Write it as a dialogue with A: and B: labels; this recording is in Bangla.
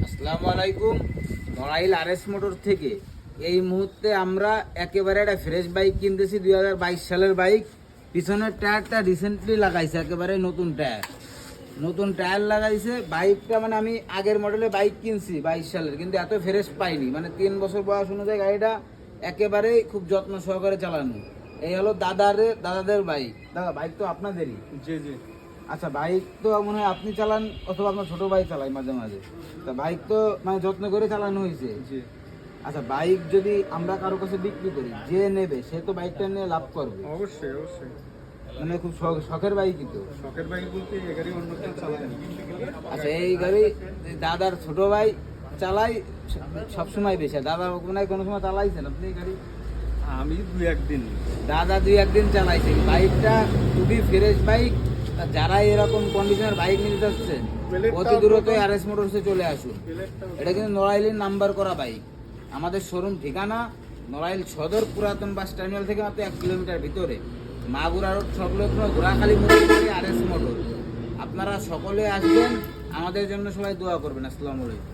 A: আসসালামু আলাইকুম। নড়াইল আরএস মোটর থেকে এই মুহূর্তে আমরা একেবারে একটা ফ্রেশ বাইক কিনতেছি, 2022 সালের বাইক। পিছনের টায়ারটা রিসেন্টলি লাগাইছে, একেবারে নতুন টায়ার লাগাইছে। বাইকটা মানে আমি আগের মডেলে বাইক কিনছি 22 সালের, কিন্তু এত ফ্রেশ পাইনি। মানে 3 বছর বয়স অনুযায়ী গাড়িটা একেবারে খুব যত্ন সহকারে চালানো। এই হলো দাদাদের বাইক। দাদা, বাইক তো আপনাদেরই?
B: জি জি।
A: আচ্ছা, বাইক তো মনে হয় আপনি চালান অথবা আপনার ছোট ভাই চালায় মাঝে মাঝে। তা বাইক তো মানে যত্ন করে চালানো হয়েছে।
B: জি।
A: আচ্ছা, বাইক যদি আমরা কারো কাছে বিক্রি করি, যে নেবে সে তো বাইকটা নিয়ে লাভ করবে।
B: অবশ্যই অবশ্যই।
A: মানে খুব শখের বাইকই তো।
B: শখের বাইক বলতে এই গাড়ি অন্য কেউ চালায় না।
A: আচ্ছা, এই গাড়ি দাদার ছোট ভাই চালাই সবসময় বেশি। দাদা মনে হয় কোনো সময় চালাইছেন আপনি এই গাড়ি?
B: আমি দুই একদিন।
A: দাদা 2-1 দিন চালাইছেন। বাইকটা খুবই ফ্রেশ বাইক। যারা এরকম কন্ডিশনের বাইক নিতে চাচ্ছেন, অতি দূরত্ব আরএস মোটরসে চলে আসুন। এটা কিন্তু নড়াইলের নাম্বার করা বাইক। আমাদের শোরুম ঠিকানা নড়াইল সদর পুরাতন বাস টার্মিনাল থেকে মাত্র 1 কিলোমিটার ভিতরে, মাগুরা রোড সংলগ্ন ঘোড়াখালী মোটর আরএস মোটর। আপনারা সকলে আসবেন, আমাদের জন্য সবাই দোয়া করবেন। আসসালামু আলাইকুম।